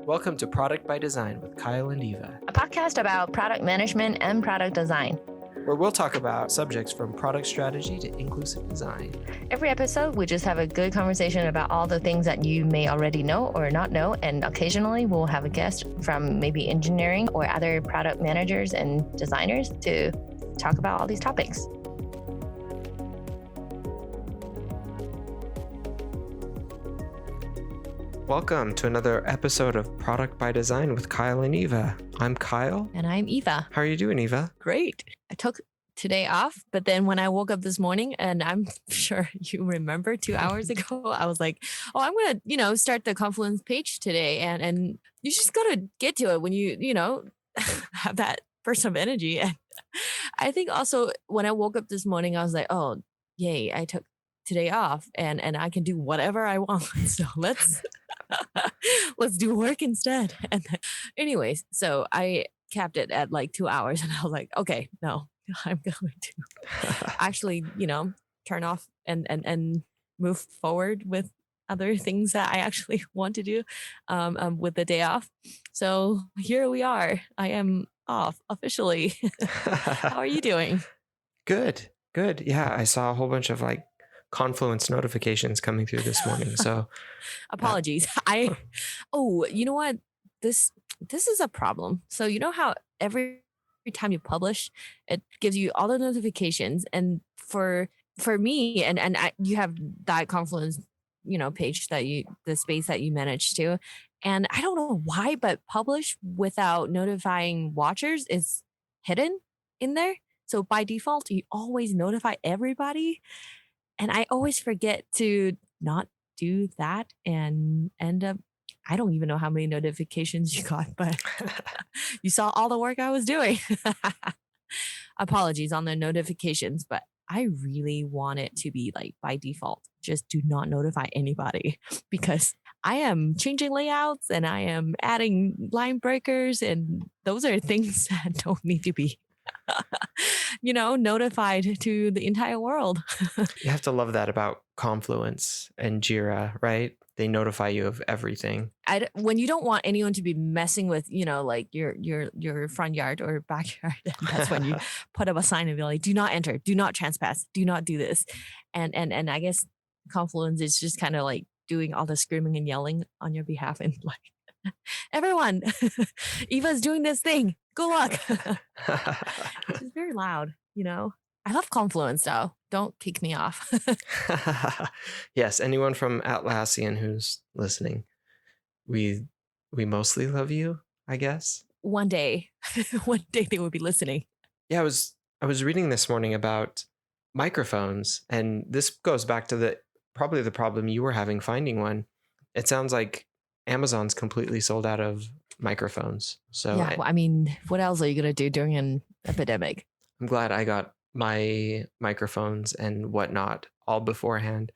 Welcome to Product by Design with Kyle and Eva, a podcast about product management and product design, where we'll talk about subjects from product strategy to inclusive design. Every episode, we just have a good conversation about all the things that you may already know or not know, and occasionally we'll have a guest from maybe engineering or other product managers and designers to talk about all these topics. Welcome to another episode of Product by Design with Kyle and Eva. I'm Kyle. And I'm Eva. How are you doing, Eva? Great. I took today off, but then when I woke up this morning, and I'm sure you remember 2 hours ago, I was like, oh, I'm going to, start the Confluence page today. And you just got to get to it when you have that burst of energy. And I think also when I woke up this morning, I was like, oh, yay, I took today off and I can do whatever I want. So let's do work instead. And anyways, so I capped it at like 2 hours and I was like, okay, no, I'm going to actually, turn off and move forward with other things that I actually want to do with the day off. So here we are. I am off officially. How are you doing? Good. Yeah, I saw a whole bunch of Confluence notifications coming through this morning. So apologies. You know what? This is a problem. So you know how every time you publish, it gives you all the notifications, and for me and you have that Confluence, page that the space that you manage to, and I don't know why, but publish without notifying watchers is hidden in there. So by default, you always notify everybody. And I always forget to not do that and end up, I don't even know how many notifications you got, but you saw all the work I was doing. Apologies on the notifications, but I really want it to be by default. Just do not notify anybody, because I am changing layouts and I am adding line breakers, and those are things that don't need to be notified to the entire world. You have to love that about Confluence and Jira, right? They notify you of everything. When you don't want anyone to be messing with, your front yard or backyard, that's when you put up a sign and be like, do not enter, do not trespass, do not do this. And I guess Confluence is just kind of doing all the screaming and yelling on your behalf and everyone, Eva's doing this thing. Good luck. It's very loud, I love Confluence though. Don't kick me off. Yes, anyone from Atlassian who's listening, we mostly love you, I guess. One day they will be listening. Yeah, I was reading this morning about microphones, and this goes back to probably the problem you were having finding one. It sounds like Amazon's completely sold out of microphones. So yeah, what else are you going to do during an epidemic? I'm glad I got my microphones and whatnot all beforehand.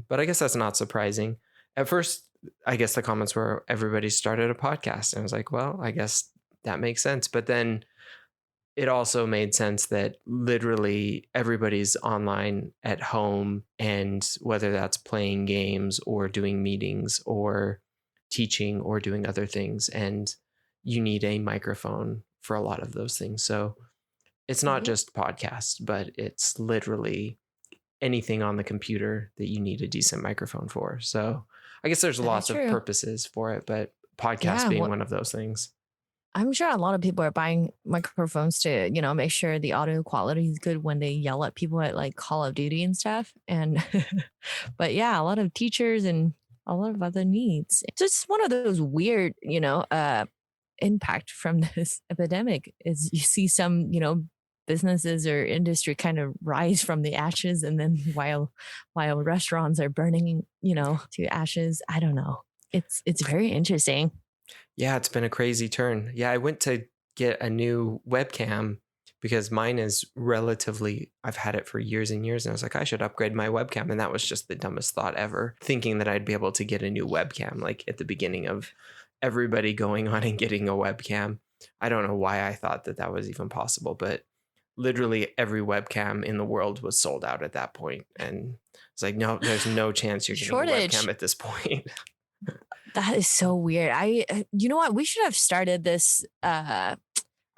But I guess that's not surprising. At first, I guess the comments were everybody started a podcast. And I was like, well, I guess that makes sense. But then it also made sense that literally everybody's online at home, and whether that's playing games or doing meetings or teaching or doing other things, and you need a microphone for a lot of those things. So it's not just podcasts, but it's literally anything on the computer that you need a decent microphone for. So I guess there's lots of purposes for it, but podcast being one of those things. I'm sure a lot of people are buying microphones to, make sure the audio quality is good when they yell at people at Call of Duty and stuff. And but yeah, a lot of teachers and a lot of other needs. It's just one of those weird, impact from this epidemic is you see some, businesses or industry kind of rise from the ashes, and then while restaurants are burning, to ashes. I don't know. It's very interesting. Yeah, it's been a crazy turn. Yeah, I went to get a new webcam because mine is I've had it for years and years, and I was like, I should upgrade my webcam. And that was just the dumbest thought ever, thinking that I'd be able to get a new webcam at the beginning of everybody going on and getting a webcam. I don't know why I thought that was even possible, but literally every webcam in the world was sold out at that point. And it's like, no, there's no chance you're getting a webcam at this point. That is so weird. You know what? We should have started this a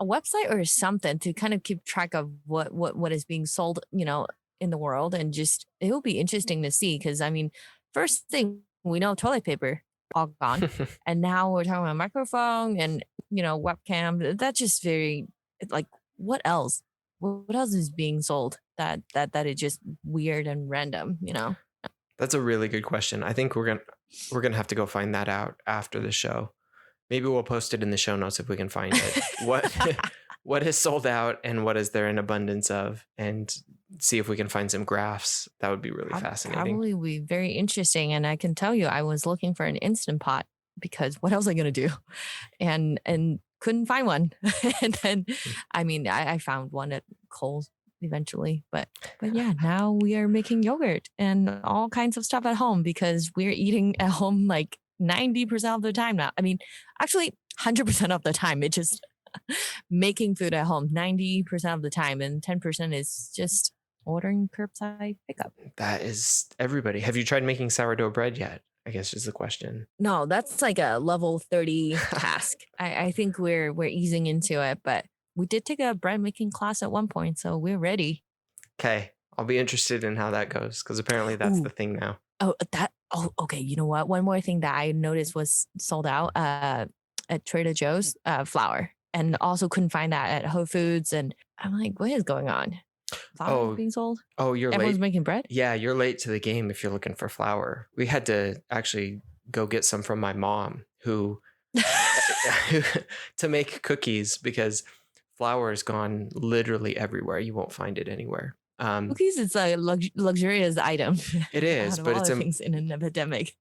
website or something to kind of keep track of what is being sold, in the world, and just it will be interesting to see. Because I mean, first thing we know, toilet paper all gone, and now we're talking about microphone and webcam. That's just very like what else? What else is being sold that is just weird and random? That's a really good question. I think we're gonna have to go find that out after the show. Maybe we'll post it in the show notes if we can find it. What is sold out and what is there in abundance of, and see if we can find some graphs. That would be really fascinating. Probably be very interesting. And I can tell you, I was looking for an Instant Pot because what else am I gonna do? And couldn't find one. And then, I mean, I found one at Kohl's eventually, but yeah, now we are making yogurt and all kinds of stuff at home because we're eating at home like 90% of the time now. I mean, actually 100% of the time. It's just making food at home 90% of the time, and 10% is just ordering curbside pickup. That is everybody. Have you tried making sourdough bread yet? I guess is the question. No, that's like a level 30 task. I think we're easing into it, but we did take a bread making class at one point, so we're ready. Okay, I'll be interested in how that goes because apparently that's the thing now. Okay. You know what? One more thing that I noticed was sold out at Trader Joe's, flour, and also couldn't find that at Whole Foods. And I'm like, what is going on? Flour being sold? Oh, you're Everyone's late. making bread? Yeah, you're late to the game if you're looking for flour. We had to actually go get some from my mom who to make cookies because flour is gone literally everywhere. You won't find it anywhere. Cookies is a luxurious item. It is, but it's things in an epidemic.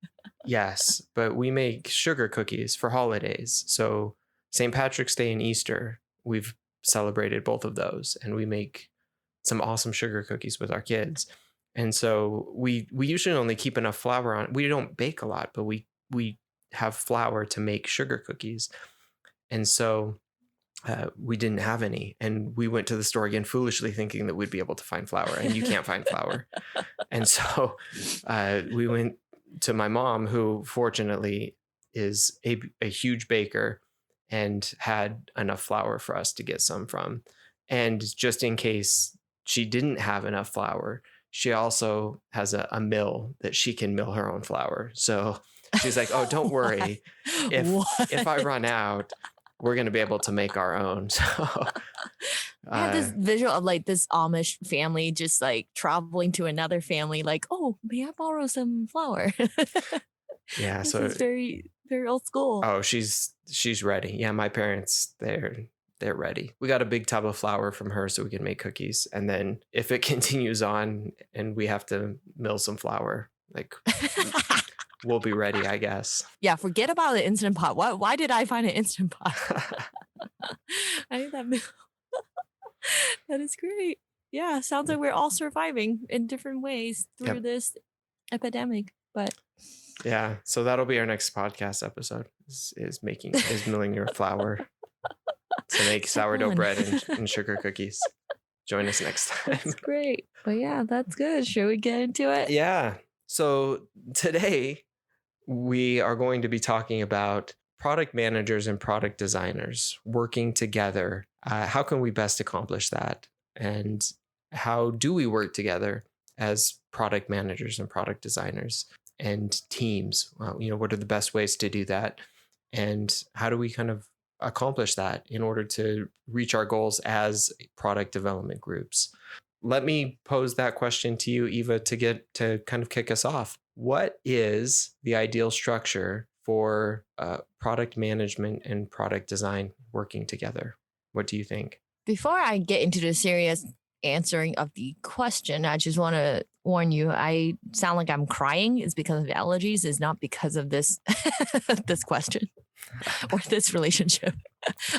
Yes, but we make sugar cookies for holidays. So St. Patrick's Day and Easter, we've celebrated both of those, and we make some awesome sugar cookies with our kids. And so we usually only keep enough flour on. We don't bake a lot, but we have flour to make sugar cookies. And so we didn't have any, and we went to the store again foolishly thinking that we'd be able to find flour, and you can't find flour. And so we went to my mom, who fortunately is a huge baker and had enough flour for us to get some from. And just in case she didn't have enough flour, she also has a mill that she can mill her own flour. So she's like, oh, don't worry. If I run out, we're going to be able to make our own. So I had this visual of like this Amish family just like traveling to another family, like, oh, may I borrow some flour? Yeah. This So is very, very old school. Oh, she's ready. Yeah. My parents, they're ready. We got a big tub of flour from her so we can make cookies. And then if it continues on and we have to mill some flour, like we'll be ready, I guess. Yeah, forget about the Instant Pot. Why did I find an Instant Pot? I need that meal. That is great. Yeah, sounds like we're all surviving in different ways through this epidemic. But yeah, so that'll be our next podcast episode is milling your flour to make sourdough bread and sugar cookies. Join us next time. That's great. But yeah, that's good. Should we get into it? Yeah. So today we are going to be talking about product managers and product designers working together. How can we best accomplish that? And how do we work together as product managers and product designers and teams? What are the best ways to do that? And how do we kind of accomplish that in order to reach our goals as product development groups? Let me pose that question to you, Eva, to kind of kick us off. What is the ideal structure for product management and product design working together? What do you think? Before I get into the serious answering of the question, I just want to warn you, I sound like I'm crying. It's because of allergies. It's not because of this this question or this relationship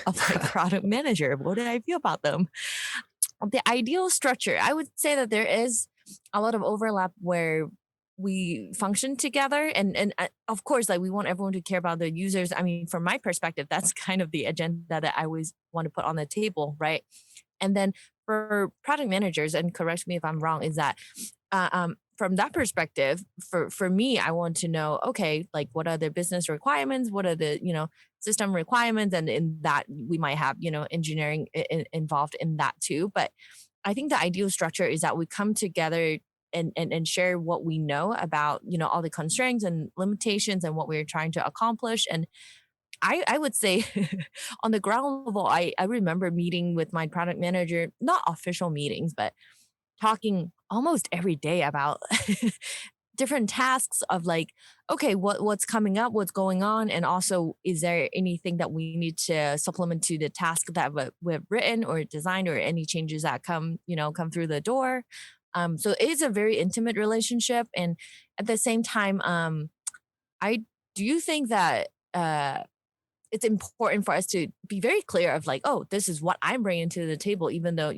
of like product manager. What did I feel about them? The ideal structure, I would say that there is a lot of overlap where we function together, and of course, like we want everyone to care about the users. I mean, from my perspective, that's kind of the agenda that I always want to put on the table, right? And then for product managers, and correct me if I'm wrong, is that from that perspective, for me, I want to know, okay, like what are the business requirements? What are the, system requirements? And in that we might have, engineering involved in that too. But I think the ideal structure is that we come together and share what we know about, all the constraints and limitations and what we're trying to accomplish. And I would say on the ground level, I remember meeting with my product manager, not official meetings, but talking almost every day about different tasks of like, okay, what's coming up, what's going on, and also is there anything that we need to supplement to the task that we've written or designed, or any changes that come through the door. So it is a very intimate relationship, and at the same time, I do think that it's important for us to be very clear of like, oh, this is what I'm bringing to the table, even though,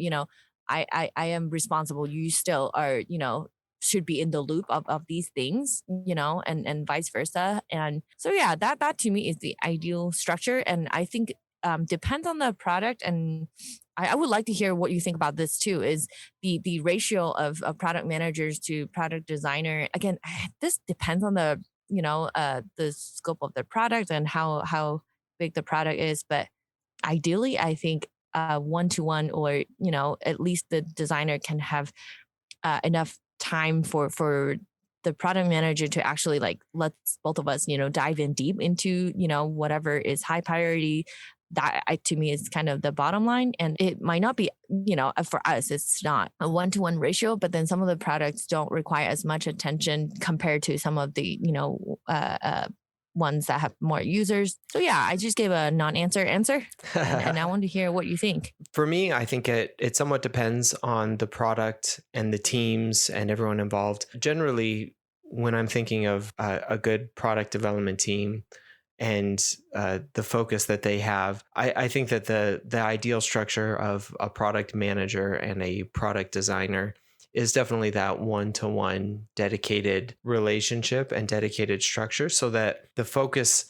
I am responsible. You still are, should be in the loop of these things, and vice versa. And so, yeah, that to me is the ideal structure. And I think depends on the product. And I would like to hear what you think about this too, is the ratio of product managers to product designer. Again, this depends on the scope of the product and how big the product is. But ideally, I think one to one, or at least the designer can have enough time for the product manager to actually like let's both of us dive in deep into whatever is high priority. That to me is kind of the bottom line, and it might not be for us it's not a one-to-one ratio, but then some of the products don't require as much attention compared to some of the ones that have more users. So yeah, I just gave a non-answer answer, and I want to hear what you think. For me, I think it somewhat depends on the product and the teams and everyone involved. Generally, when I'm thinking of a good product development team and the focus that they have, I think that the ideal structure of a product manager and a product designer is definitely that one-to-one dedicated relationship and dedicated structure, so that the focus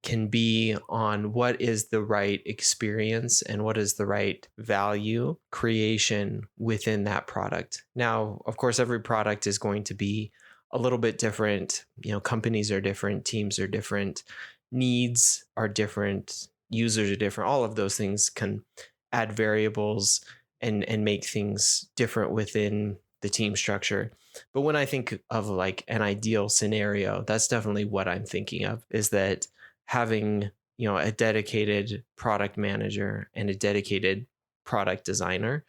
can be on what is the right experience and what is the right value creation within that product. Now, of course, every product is going to be a little bit different. Companies are different, teams are different, needs are different, users are different. All of those things can add variables and make things different within the team structure. But when I think of like an ideal scenario, that's definitely what I'm thinking of, is that having a dedicated product manager and a dedicated product designer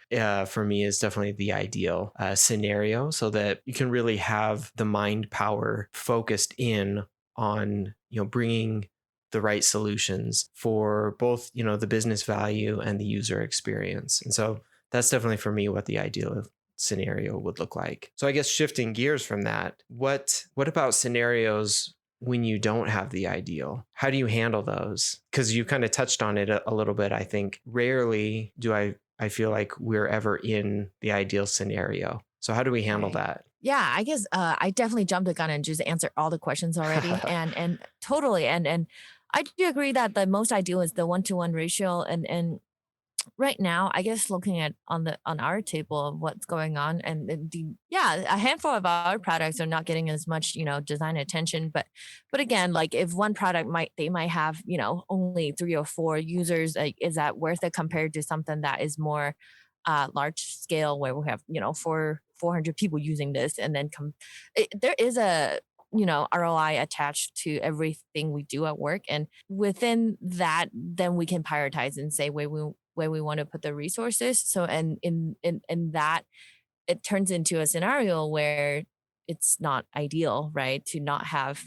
for me is definitely the ideal scenario, so that you can really have the mind power focused in on bringing the right solutions for both the business value and the user experience. And so that's definitely for me what the ideal scenario would look like. So I guess shifting gears from that, what about scenarios when you don't have the ideal? How do you handle those? Because you kind of touched on it a little bit. I think rarely do I feel like we're ever in the ideal scenario. So how do we handle Right. that? Yeah, I guess I definitely jumped the gun and just answered all the questions already, and totally, and I do agree that the most ideal is the one-to-one ratio, and right now, I guess looking at on our table of what's going on, and yeah, a handful of our products are not getting as much design attention, but again, like if one product might have only 3 or 4 users, like is that worth it compared to something that is more large scale, where we have 400 people using this, and then there is a ROI attached to everything we do at work, and within that, then we can prioritize and say where we want to put the resources. So, and in that, it turns into a scenario where it's not ideal, right? To not have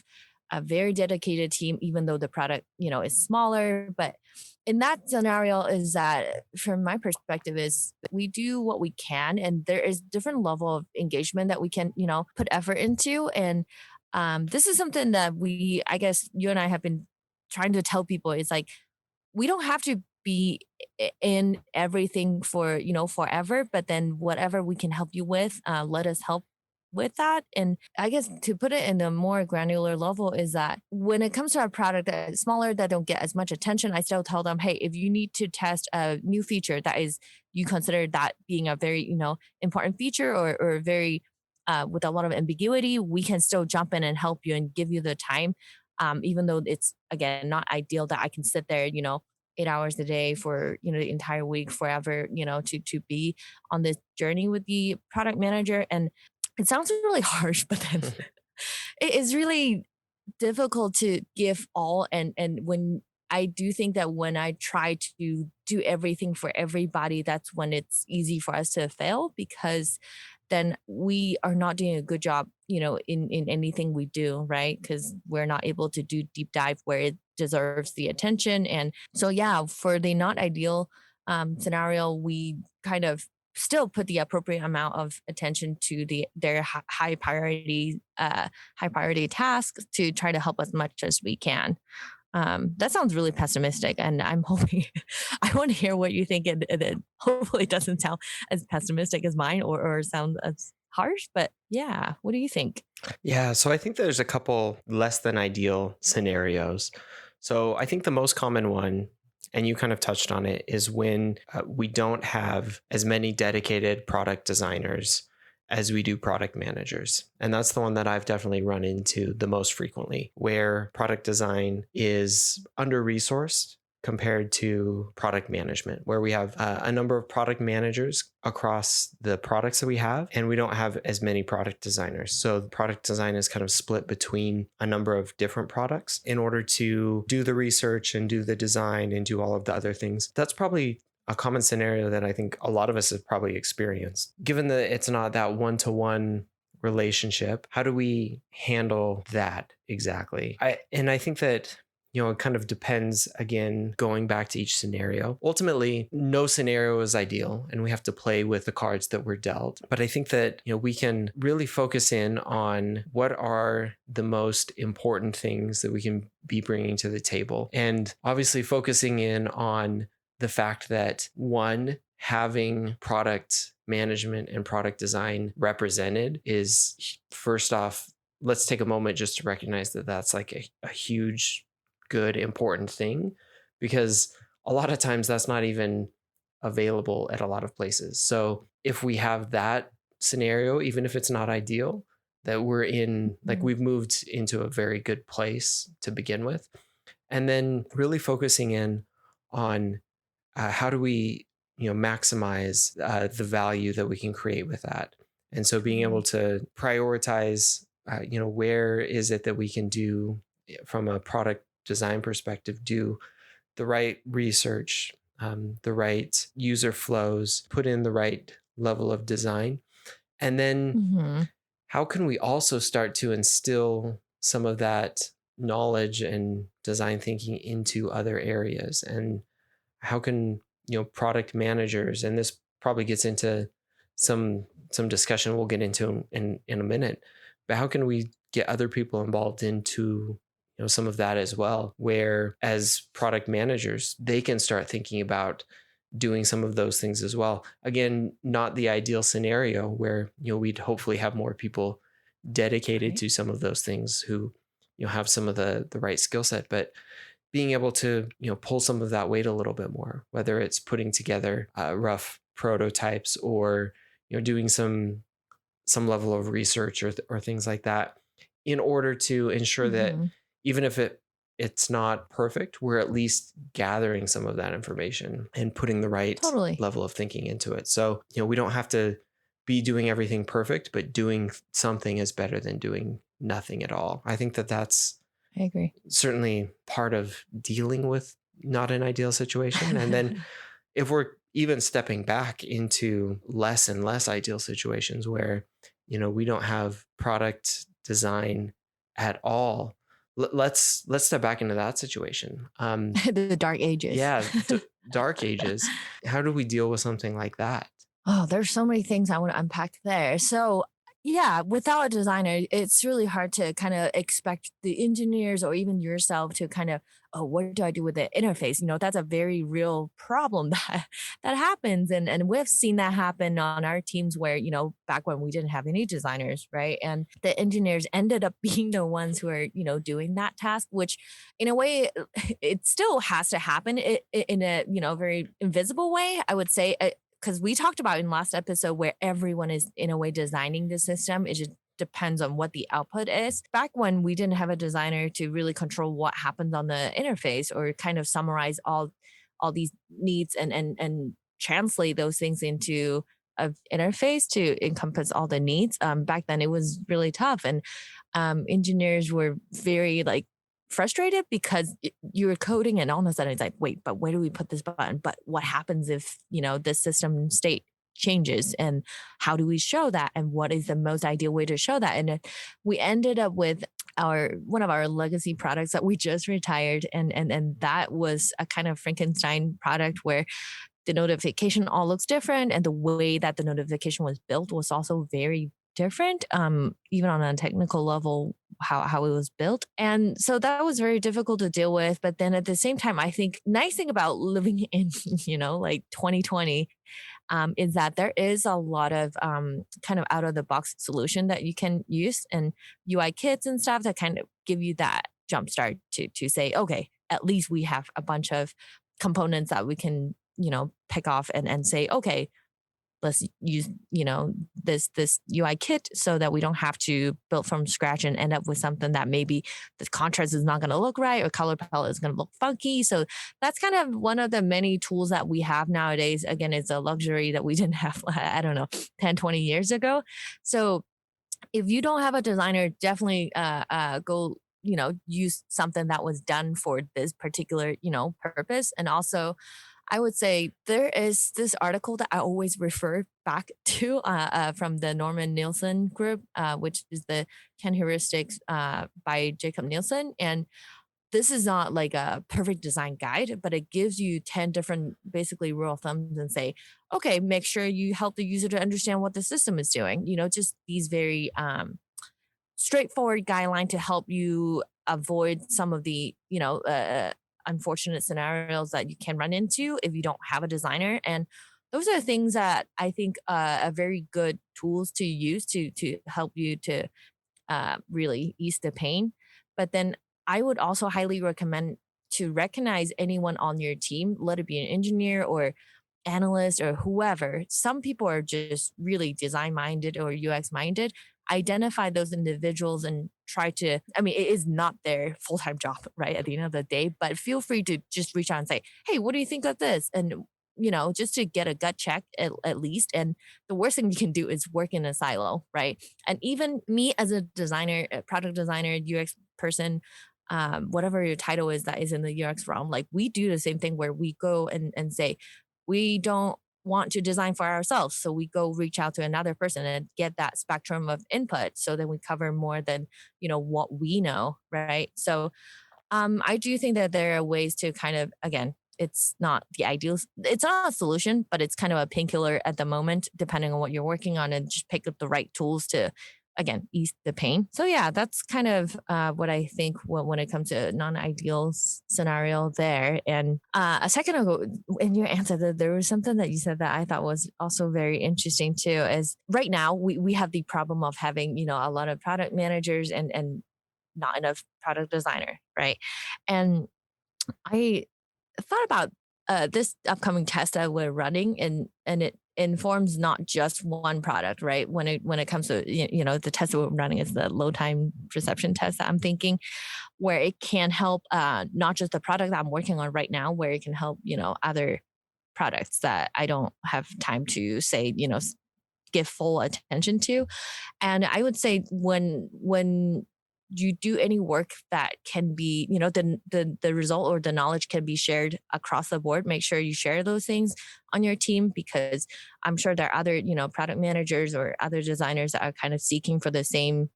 a very dedicated team, even though the product, is smaller. But in that scenario, is that from my perspective, is we do what we can, and there is different level of engagement that we can, put effort into. And this is something that I guess you and I have been trying to tell people. It's like we don't have to be in everything for forever, but then whatever we can help you with, let us help with that. And I guess to put it in a more granular level is that when it comes to a product that is smaller, that don't get as much attention, I still tell them, hey, if you need to test a new feature that is, you consider that being a very important feature, or very with a lot of ambiguity, we can still jump in and help you and give you the time. Even though it's again not ideal that I can sit there, 8 hours a day for the entire week forever, to be on this journey with the product manager. And it sounds really harsh, but then it is really difficult to give all. And when I do think that when I try to do everything for everybody, that's when it's easy for us to fail, because then we are not doing a good job, in anything we do, right? Because we're not able to do deep dive where it deserves the attention. And so, yeah, for the not ideal scenario, we kind of still put the appropriate amount of attention to their high priority tasks to try to help as much as we can. That sounds really pessimistic, and I'm hoping I want to hear what you think, and it hopefully doesn't sound as pessimistic as mine, or sound as harsh. But yeah, what do you think? Yeah, so I think there's a couple less than ideal scenarios. So I think the most common one, and you kind of touched on it, is when we don't have as many dedicated product designers as we do product managers. And that's the one that I've definitely run into the most frequently, where product design is under resourced compared to product management, where we have a number of product managers across the products that we have, and we don't have as many product designers. So the product design is kind of split between a number of different products in order to do the research and do the design and do all of the other things. That's probably a common scenario that I think a lot of us have probably experienced. Given that it's not that one-to-one relationship, how do we handle that exactly? I think that it kind of depends, again, going back to each scenario. Ultimately, no scenario is ideal, and we have to play with the cards that we're dealt. But I think that we can really focus in on what are the most important things that we can be bringing to the table. And obviously focusing in on the fact that, one, having product management and product design represented is, first off, let's take a moment just to recognize that that's like a huge, good, important thing, because a lot of times that's not even available at a lot of places. So if we have that scenario, even if it's not ideal, that we're in, like, we've moved into a very good place to begin with. And then really focusing in on how do we maximize the value that we can create with that. And so being able to prioritize where is it that we can do, from a product design perspective, do the right research, the right user flows, put in the right level of design. And then how can we also start to instill some of that knowledge and design thinking into other areas? And how can product managers, and this probably gets into some discussion we'll get into in a minute, but how can we get other people involved into some of that as well, where as product managers they can start thinking about doing some of those things as well? Again, not the ideal scenario where we'd hopefully have more people dedicated to some of those things who have some of the right skill set, but being able to pull some of that weight a little bit more, whether it's putting together rough prototypes or doing some level of research or things like that, in order to ensure that even if it's not perfect, we're at least gathering some of that information and putting the right level of thinking into it. So we don't have to be doing everything perfect, but doing something is better than doing nothing at all. I think that that's, I agree, certainly part of dealing with not an ideal situation. And then if we're even stepping back into less and less ideal situations where we don't have product design at all, let's step back into that situation. the dark ages. Yeah, dark ages. How do we deal with something like that? Oh, there's so many things I want to unpack there. So, yeah, without a designer, it's really hard to kind of expect the engineers or even yourself to kind of, oh, what do I do with the interface? That's a very real problem that happens. And we've seen that happen on our teams where, back when we didn't have any designers, right? And the engineers ended up being the ones who are, doing that task, which in a way, it still has to happen in a, very invisible way, I would say. because we talked about in last episode where everyone is in a way designing the system. It just depends on what the output is. Back when we didn't have a designer to really control what happens on the interface or kind of summarize all these needs and translate those things into a interface to encompass all the needs. Back then it was really tough, and engineers were very like frustrated because you were coding and all of a sudden it's like, wait, but where do we put this button? But what happens if, the system state changes, and how do we show that? And what is the most ideal way to show that? And we ended up with one of our legacy products that we just retired. And that was a kind of Frankenstein product where the notification all looks different, and the way that the notification was built was also very different, even on a technical level, how it was built. And so that was very difficult to deal with. But then at the same time, I think nice thing about living in, like 2020, is that there is a lot of kind of out of the box solution that you can use, and UI kits and stuff that kind of give you that jump start to say, okay, at least we have a bunch of components that we can, pick off and say, okay, let's use, this UI kit so that we don't have to build from scratch and end up with something that maybe the contrast is not going to look right or color palette is going to look funky. So that's kind of one of the many tools that we have nowadays. Again, it's a luxury that we didn't have, I don't know, 10, 20 years ago. So if you don't have a designer, definitely go, use something that was done for this particular, purpose. And also, I would say there is this article that I always refer back to from the Norman Nielsen group, which is the 10 heuristics by Jacob Nielsen. And this is not like a perfect design guide, but it gives you 10 different basically rule of thumbs and say, okay, make sure you help the user to understand what the system is doing. Just these very straightforward guideline to help you avoid some of the, unfortunate scenarios that you can run into if you don't have a designer. And those are things that I think are very good tools to use to help you to really ease the pain. But then I would also highly recommend to recognize anyone on your team, let it be an engineer or analyst or whoever. Some people are just really design minded or UX minded. Identify those individuals and try to, I mean, it is not their full time job, right? At the end of the day, but feel free to just reach out and say, hey, what do you think of this? And, just to get a gut check at least. And the worst thing you can do is work in a silo, right? And even me as a designer, a product designer, UX person, whatever your title is that is in the UX realm, like we do the same thing where we go and say, we don't want to design for ourselves. So we go reach out to another person and get that spectrum of input so that we cover more than, what we know. Right. So I do think that there are ways to kind of, again, it's not the ideal, it's not a solution, but it's kind of a painkiller at the moment, depending on what you're working on, and just pick up the right tools to, again, ease the pain. So yeah, that's kind of what I think when it comes to non-ideal scenario there. And a second ago in your answer, there was something that you said that I thought was also very interesting too, is right now we have the problem of having, a lot of product managers and not enough product designer, right? And I thought about this upcoming test that we're running, and it informs not just one product, right? When it comes to the test that we're running is the low time perception test that I'm thinking, where it can help not just the product that I'm working on right now, where it can help other products that I don't have time to say give full attention to. And I would say when you do any work that can be, the result or the knowledge can be shared across the board, make sure you share those things on your team, because I'm sure there are other, product managers or other designers that are kind of seeking for the same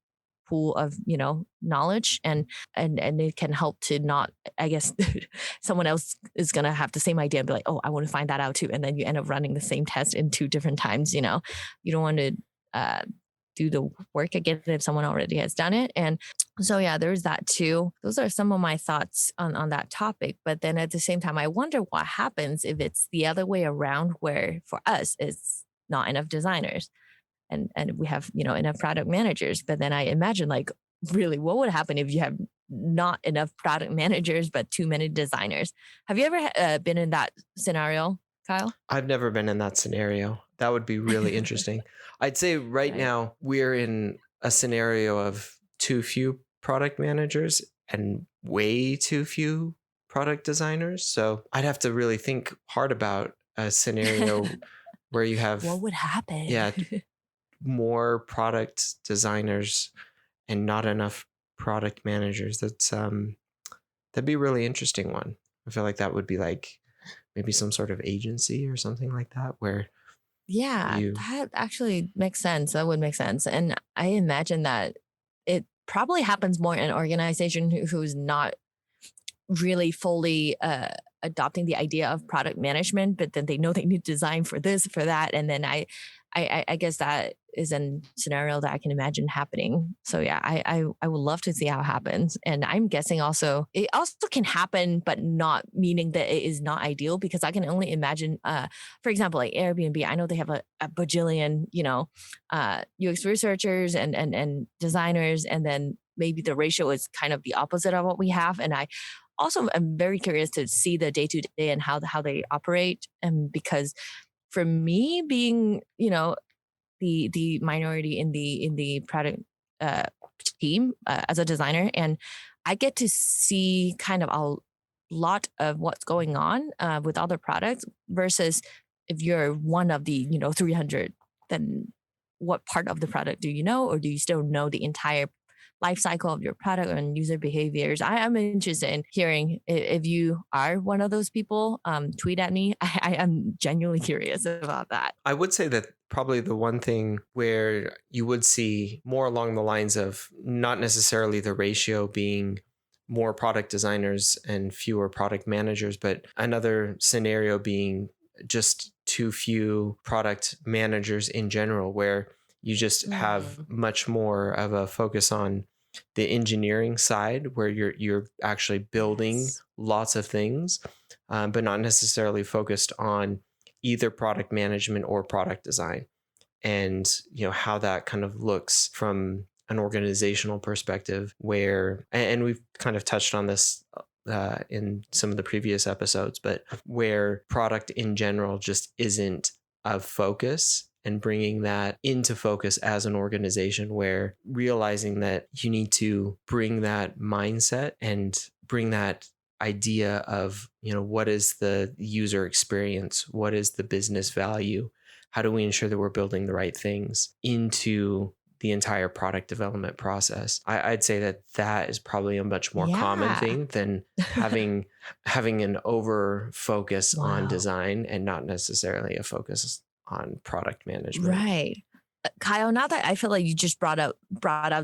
pool of knowledge, and it can help to not, I guess, someone else is going to have the same idea and be like, oh, I want to find that out too, and then you end up running the same test in two different times. You don't want to do the work again if someone already has done it. And so yeah, there's that too. Those are some of my thoughts on that topic. But then at the same time, I wonder what happens if it's the other way around, where for us it's not enough designers and we have enough product managers. But then I imagine, like, really, what would happen if you have not enough product managers but too many designers? Have you ever been in that scenario? Kyle? I've never been in that scenario. That would be really interesting. I'd say right Right. now we're in a scenario of too few product managers and way too few product designers. So I'd have to really think hard about a scenario where you have, What would happen? yeah, more product designers and not enough product managers. That'd be a really interesting one. I feel like that would be like maybe some sort of agency or something like that where Yeah, you that actually makes sense. That would make sense. And I imagine that it probably happens more in an organization who's not really fully adopting the idea of product management, but then they know they need design for this, for that, and then I guess that is a scenario that I can imagine happening. So yeah, I would love to see how it happens, and I'm guessing also it also can happen, but not meaning that it is not ideal because I can only imagine, for example, like Airbnb. I know they have a bajillion, UX researchers and designers, and then maybe the ratio is kind of the opposite of what we have, and I also I'm very curious to see the day to day and how they operate. And because for me, being the minority in the product uh, team as a designer, and I get to see kind of a lot of what's going on with other products versus if you're one of the 300, then what part of the product do you know, or do you still know the entire life cycle of your product and user behaviors? I am interested in hearing if you are one of those people. Tweet at me. I am genuinely curious about that. I would say that probably the one thing where you would see more along the lines of not necessarily the ratio being more product designers and fewer product managers, but another scenario being just too few product managers in general, where you just have much more of a focus on the engineering side where you're actually building Yes. lots of things, but not necessarily focused on either product management or product design, and how that kind of looks from an organizational perspective, where and we've kind of touched on this in some of the previous episodes, but where product in general just isn't of focus, and bringing that into focus as an organization, where realizing that you need to bring that mindset and bring that idea of what is the user experience, what is the business value, how do we ensure that we're building the right things into the entire product development process. I'd say that is probably a much more common Yeah. thing than having an over focus on Wow. design and not necessarily a focus on product management. Right. Kyle, now that I feel like you just brought out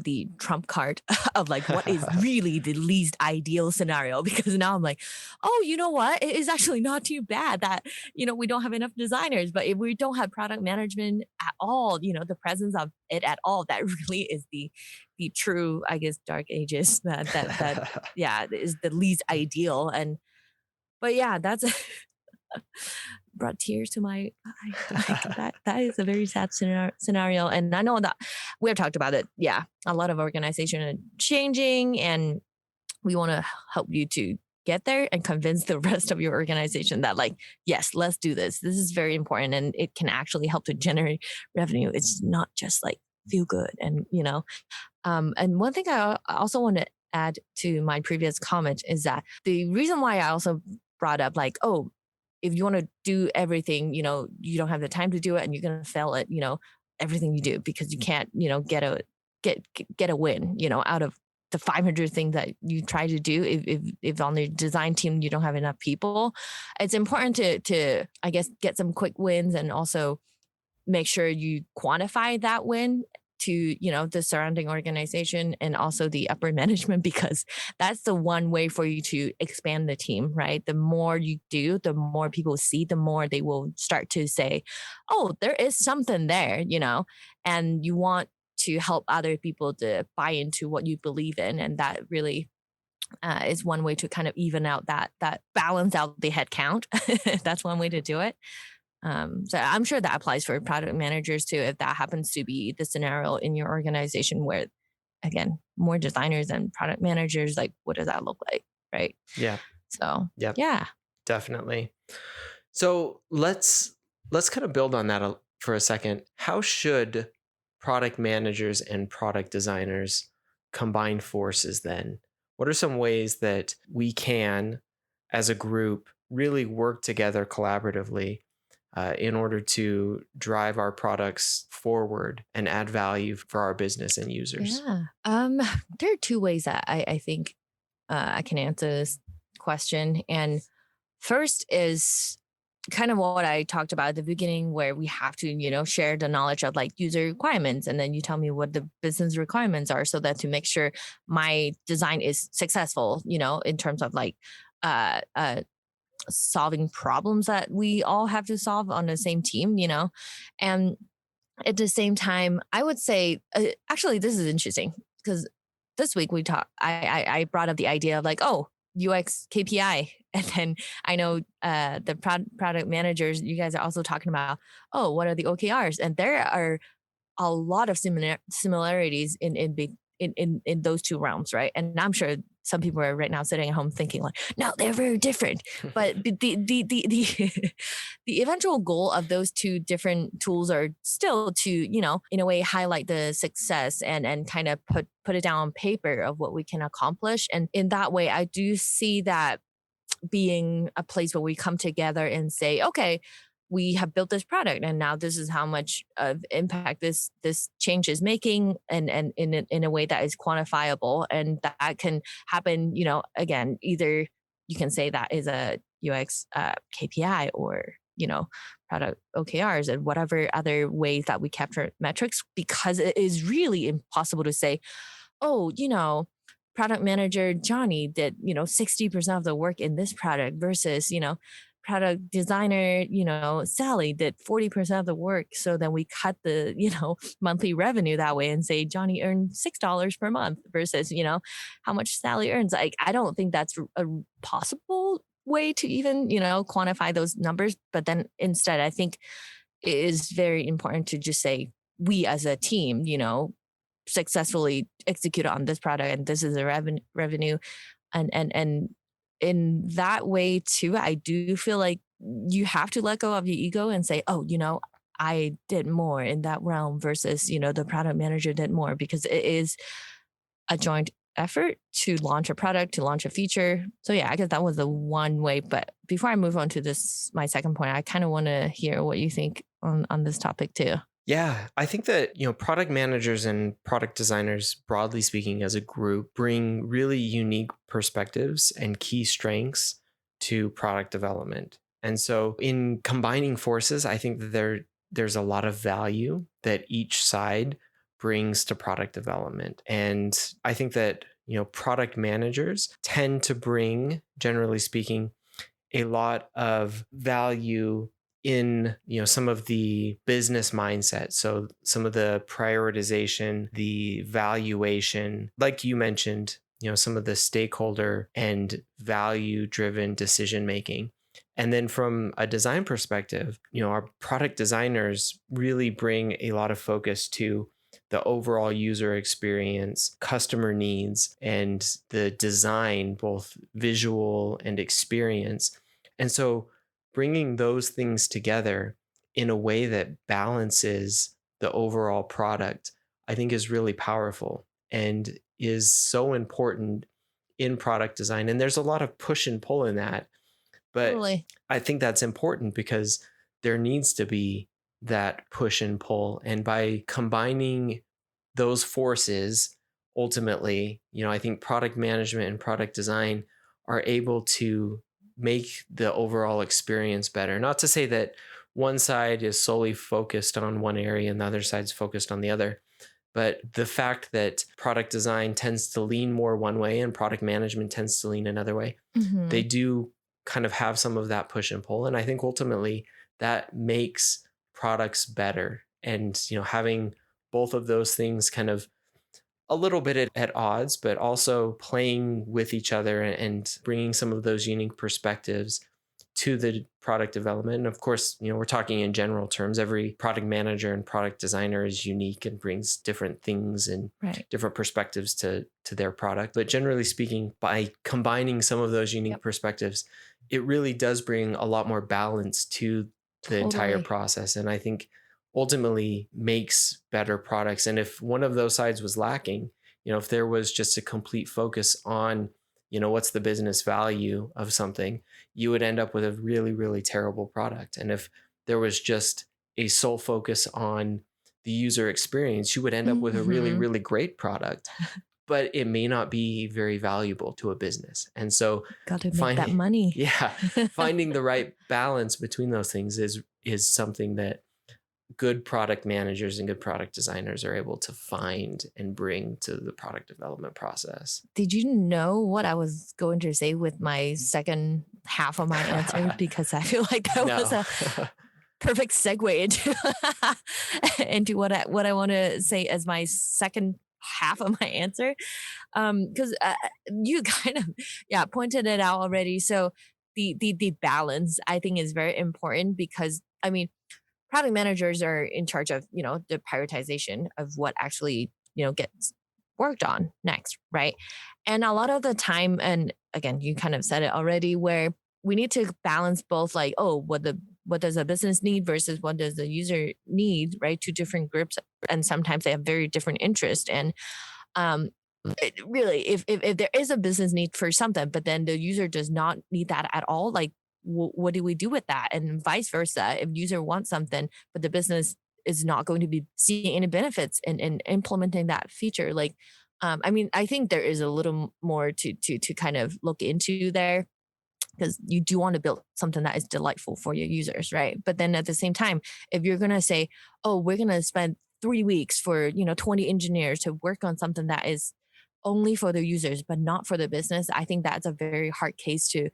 the trump card of like what is really the least ideal scenario, because now I'm like, oh, you know what? It is actually not too bad that we don't have enough designers, but if we don't have product management at all, the presence of it at all, that really is the true, I guess, dark ages that yeah is the least ideal. And but yeah, that's brought tears to my eye. Like that is a very sad scenario. And I know that we have talked about it. Yeah, a lot of organizations are changing, and we want to help you to get there and convince the rest of your organization that, like, yes, let's do this. This is very important, and it can actually help to generate revenue. It's not just like feel good, and and one thing I also want to add to my previous comment is that the reason why I also brought up, like, oh, if you want to do everything, you don't have the time to do it and you're going to fail at, everything you do because you can't, get a win, out of the 500 things that you try to do. If on the design team you don't have enough people, it's important to I guess get some quick wins, and also make sure you quantify that win to the surrounding organization and also the upper management, because that's the one way for you to expand the team, right? The more you do, the more people see, the more they will start to say, oh, there is something there, and you want to help other people to buy into what you believe in, and that really is one way to kind of even out that balance out the head count. That's one way to do it. So I'm sure that applies for product managers too, if that happens to be the scenario in your organization where, again, more designers and product managers, like what does that look like? Right. Yeah. So, Yeah, yeah. definitely. So let's kind of build on that for a second. How should product managers and product designers combine forces then? What are some ways that we can, as a group, really work together collaboratively in order to drive our products forward and add value for our business and users? Yeah. There are two ways that I think I can answer this question. And first is kind of what I talked about at the beginning, where we have to, share the knowledge of like user requirements. And then you tell me what the business requirements are so that to make sure my design is successful, in terms of like uh, uh, solving problems that we all have to solve on the same team, And at the same time, I would say, actually, this is interesting because this week we talked. I brought up the idea of like, oh, UX KPI, and then I know the product managers. You guys are also talking about, oh, what are the OKRs? And there are a lot of similarities in those two realms, right? And I'm sure some people are right now sitting at home thinking like, no, they're very different. But the eventual goal of those two different tools are still to, in a way highlight the success and kind of put it down on paper of what we can accomplish. And in that way, I do see that being a place where we come together and say, okay, we have built this product and now this is how much of impact this change is making, and in a way that is quantifiable, and that can happen, again, either you can say that is a UX KPI, or product OKRs and whatever other ways that we capture metrics, because it is really impossible to say, oh, product manager Johnny did, 60% of the work in this product versus, product designer, Sally did 40% of the work. So then we cut the, monthly revenue that way and say Johnny earned $6 per month versus, how much Sally earns. Like, I don't think that's a possible way to even, quantify those numbers. But then instead, I think it is very important to just say, we as a team, successfully execute on this product and this is the revenue, and in that way too, I do feel like you have to let go of your ego and say, oh, I did more in that realm versus, the product manager did more, because it is a joint effort to launch a product, to launch a feature. So yeah, I guess that was the one way. But before I move on to this, my second point, I kind of want to hear what you think on this topic too. Yeah, I think that, product managers and product designers, broadly speaking, as a group, bring really unique perspectives and key strengths to product development. And so in combining forces, I think that there's a lot of value that each side brings to product development. And I think that, product managers tend to bring, generally speaking, a lot of value in some of the business mindset, so some of the prioritization, the valuation, like you mentioned, some of the stakeholder and value driven decision making. And then from a design perspective, our product designers really bring a lot of focus to the overall user experience, customer needs, and the design, both visual and experience. And so bringing those things together in a way that balances the overall product, I think is really powerful and is so important in product design. And there's a lot of push and pull in that. But Totally. I think that's important because there needs to be that push and pull. And by combining those forces, ultimately, I think product management and product design are able to make the overall experience better. Not to say that one side is solely focused on one area and the other side's focused on the other, but the fact that product design tends to lean more one way and product management tends to lean another way, they Mm-hmm. do kind of have some of that push and pull. And I think ultimately that makes products better. And, having both of those things kind of a little bit at odds, but also playing with each other and bringing some of those unique perspectives to the product development. And of course, we're talking in general terms. Every product manager and product designer is unique and brings different things and Right. different perspectives to their product. But generally speaking, by combining some of those unique perspectives, it really does bring a lot more balance to the entire Totally. process. And I think ultimately makes better products. And if one of those sides was lacking, if there was just a complete focus on, what's the business value of something, you would end up with a really, really terrible product. And if there was just a sole focus on the user experience, you would end up with a really, really great product, but it may not be very valuable to a business. And so Got to make that money. finding the right balance between those things is something that good product managers and good product designers are able to find and bring to the product development process. Did you know what I was going to say with my second half of my answer? Because I feel like that was a perfect segue into what I want to say as my second half of my answer. Because you kind of pointed it out already. So the balance I think is very important because I mean product managers are in charge of the prioritization of what actually gets worked on next, right? And a lot of the time, and again you kind of said it already, where we need to balance both, like, oh, what does a business need versus what does the user need, right? Two different groups, and sometimes they have very different interests. And really, if there is a business need for something but then the user does not need that at all, like what do we do with that? And vice versa, if user wants something but the business is not going to be seeing any benefits in implementing that feature, like I mean, I think there is a little more to kind of look into there, because you do want to build something that is delightful for your users, right? But then at the same time, if you're going to say, oh, we're going to spend 3 weeks for 20 engineers to work on something that is only for the users but not for the business, I think that's a very hard case to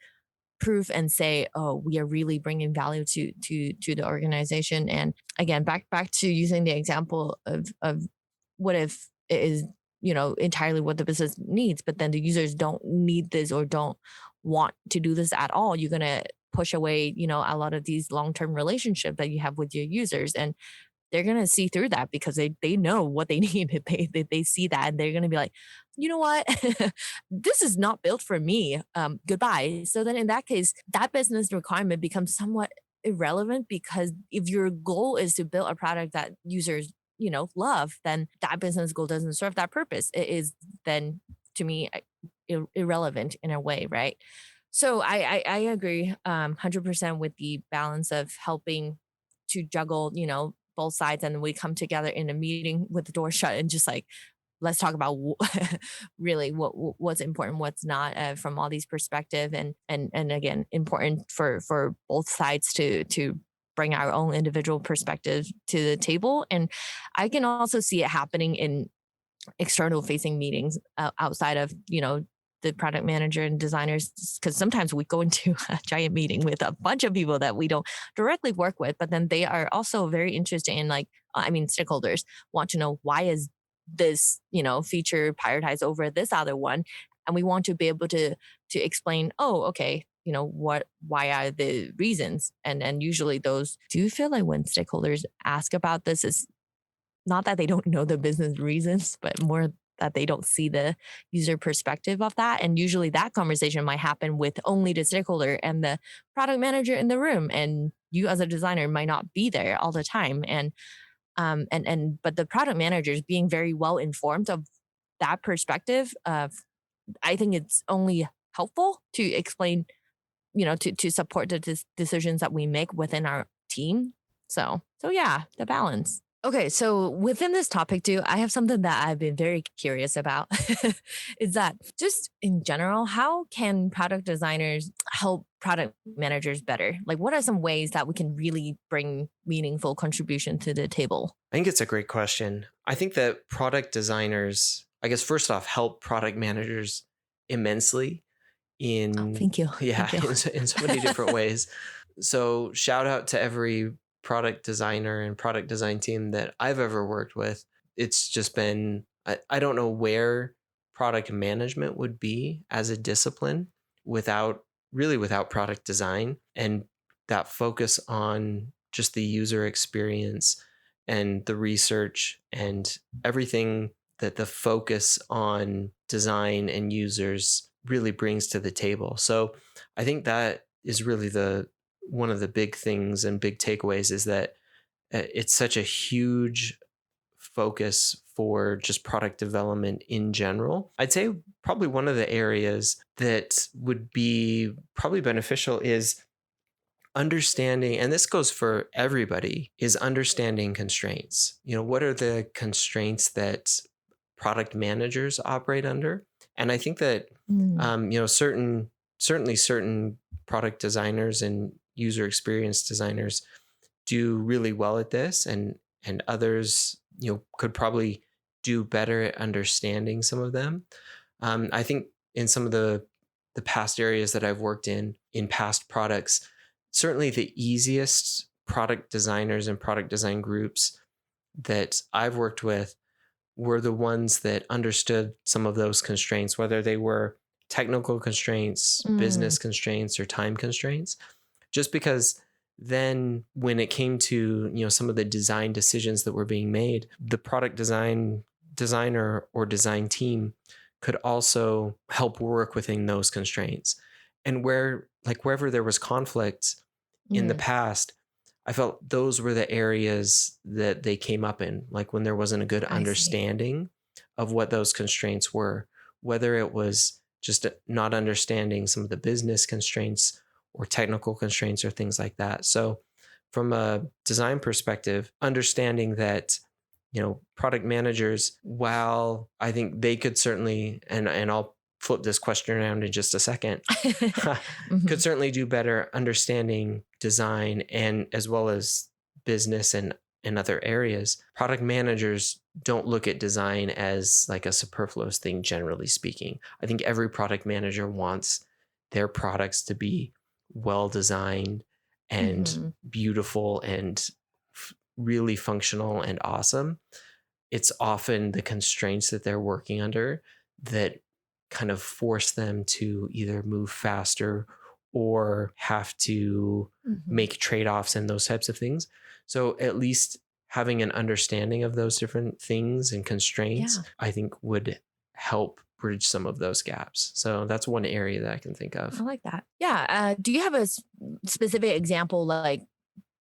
prove and say, oh, we are really bringing value to the organization. And again, back to using the example of what if it is entirely what the business needs, but then the users don't need this or don't want to do this at all. You're going to push away a lot of these long-term relationships that you have with your users, and they're going to see through that because they know what they need. They see that and they're going to be like, you know what, this is not built for me, goodbye. So then in that case, that business requirement becomes somewhat irrelevant, because if your goal is to build a product that users love, then that business goal doesn't serve that purpose. It is then, to me, irrelevant in a way, right? So I agree 100% with the balance of helping to juggle both sides, and we come together in a meeting with the door shut and just like, let's talk about really what's important, what's not, from all these perspectives, and again, important for both sides to bring our own individual perspective to the table. And I can also see it happening in external facing meetings, outside of the product manager and designers, because sometimes we go into a giant meeting with a bunch of people that we don't directly work with, but then they are also very interested in, like, I mean, stakeholders want to know, why is this feature prioritized over this other one, and we want to be able to explain, oh, okay, why are the reasons. And usually those, do you feel like when stakeholders ask about this, is not that they don't know the business reasons, but more that they don't see the user perspective of that. And usually that conversation might happen with only the stakeholder and the product manager in the room. And you as a designer might not be there all the time. And but the product managers being very well informed of that perspective, I think it's only helpful to explain, to support the decisions that we make within our team. So yeah, the balance. Okay, so within this topic too, I have something that I've been very curious about. Is that just in general, how can product designers help product managers better? Like, what are some ways that we can really bring meaningful contribution to the table? I think it's a great question. I think that product designers, I guess, first off, help product managers immensely in, Thank you. Thank you. in so many different ways. So shout out to every product designer and product design team that I've ever worked with. It's just been, I don't know where product management would be as a discipline without really without product design and that focus on just the user experience and the research and everything that the focus on design and users really brings to the table. So I think that is really the one of the big things and big takeaways is that it's such a huge focus for just product development in general. I'd say probably one of the areas that would be probably beneficial is understanding, and this goes for everybody, is understanding constraints. What are the constraints that product managers operate under? And I think that certainly certain product designers and user experience designers do really well at this, and others could probably do better at understanding some of them. I think in some of the past areas that I've worked in past products, certainly the easiest product designers and product design groups that I've worked with were the ones that understood some of those constraints, whether they were technical constraints, business constraints, or time constraints, just because then when it came to some of the design decisions that were being made, the product designer or design team could also help work within those constraints. And wherever there was conflict in the past, I felt those were the areas that they came up in, like when there wasn't a good understanding of what those constraints were, whether it was just not understanding some of the business constraints or technical constraints or things like that. So from a design perspective, understanding that product managers, while I think they could certainly, and I'll flip this question around in just a second, could certainly do better understanding design and as well as business and other areas. Product managers don't look at design as like a superfluous thing, generally speaking. I think every product manager wants their products to be well designed and beautiful and really functional and awesome. It's often the constraints that they're working under that kind of force them to either move faster or have to make trade-offs and those types of things. So at least having an understanding of those different things and constraints, I think would help bridge some of those gaps. So that's one area that I can think of. I like that. Yeah. Do you have a specific example, like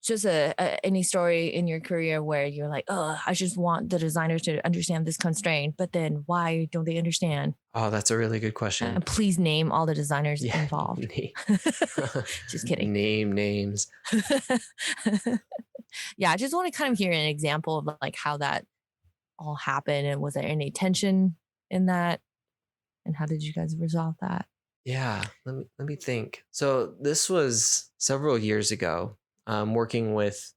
just any story in your career where you're like, oh, I just want the designers to understand this constraint, but then why don't they understand? Oh, that's a really good question. Please name all the designers involved. Just kidding. Name names. Yeah, I just want to kind of hear an example of like how that all happened, and was there any tension in that, and how did you guys resolve that? Yeah, let me think. So this was several years ago, working with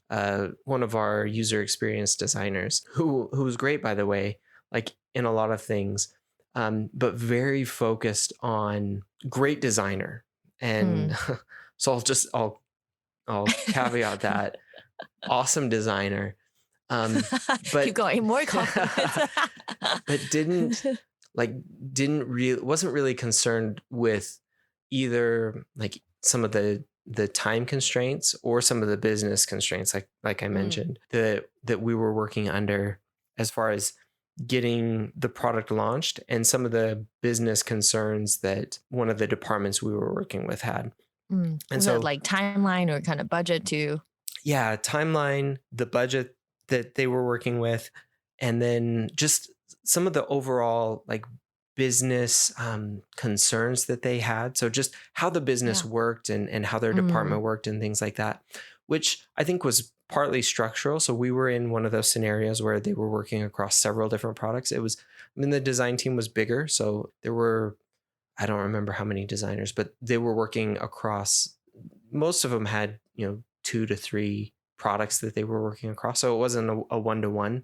one of our user experience designers who was great, by the way, like in a lot of things, but very focused on great designer. And so I'll caveat that awesome designer, but keep going, more confidence. but wasn't really concerned with either like some of the time constraints or some of the business constraints, like I mentioned, that we were working under as far as getting the product launched, and some of the business concerns that one of the departments we were working with had. And so like timeline or kind of budget too? Yeah, timeline, the budget that they were working with, and then just some of the overall like business concerns that they had. So just how the business worked and how their department worked and things like that, which I think was partly structural. So we were in one of those scenarios where they were working across several different products. The design team was bigger. So there were, I don't remember how many designers, but they were working across, most of them had, 2 to 3 products that they were working across. So it wasn't a one-to-one.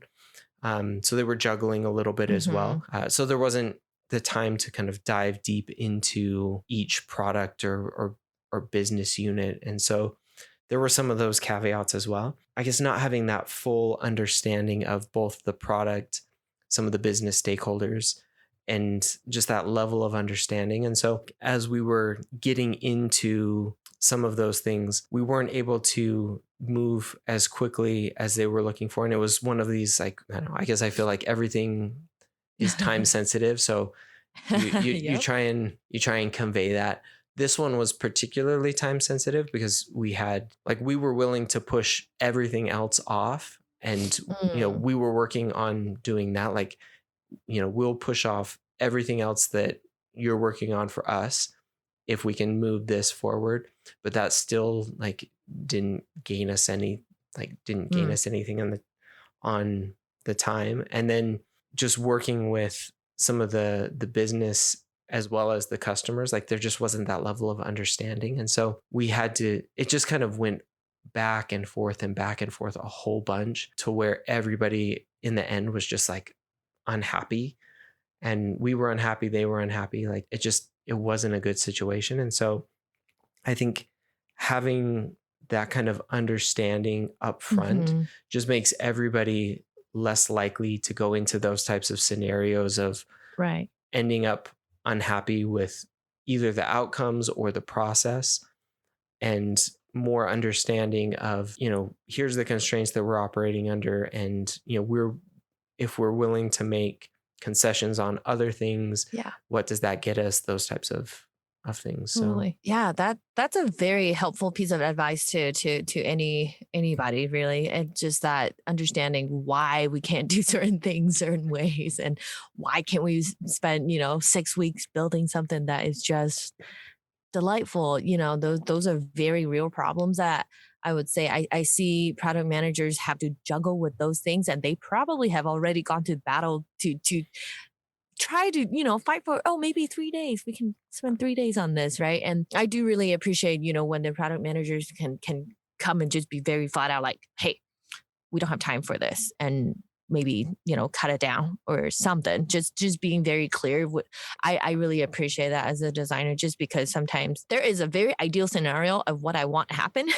So they were juggling a little bit as well. So there wasn't the time to kind of dive deep into each product or business unit. And so there were some of those caveats as well. I guess not having that full understanding of both the product, some of the business stakeholders, and just that level of understanding. And so as we were getting into some of those things, we weren't able to move as quickly as they were looking for. And it was one of these, like, I don't know, I guess I feel like everything is time sensitive. So you Yep. try and convey that. This one was particularly time sensitive because we were willing to push everything else off, and Mm, we were working on doing that. Like, we'll push off everything else that you're working on for us if we can move this forward. But that still didn't gain us any didn't gain mm, us anything on the time. And then just working with some of the business as well as the customers, like there just wasn't that level of understanding. And so it just kind of went back and forth a whole bunch to where everybody in the end was just like unhappy, and we were unhappy, they were unhappy. Like it wasn't a good situation. And so I think having that kind of understanding up front mhm. just makes everybody less likely to go into those types of scenarios of Right. ending up unhappy with either the outcomes or the process, and more understanding of, here's the constraints that we're operating under. And, if we're willing to make concessions on other things, Yeah. what does that get us? Those types of things. So Totally. Yeah, that's a very helpful piece of advice to anybody really. And just that understanding why we can't do certain things certain ways, and why can't we spend, 6 weeks building something that is just delightful. Those are very real problems that I would say I see product managers have to juggle with those things, and they probably have already gone to battle to try to, fight for, oh, maybe 3 days. We can spend 3 days on this, right? And I do really appreciate, when the product managers can come and just be very flat out like, hey, we don't have time for this, and maybe, cut it down or something. Just being very clear. I really appreciate that as a designer, just because sometimes there is a very ideal scenario of what I want to happen.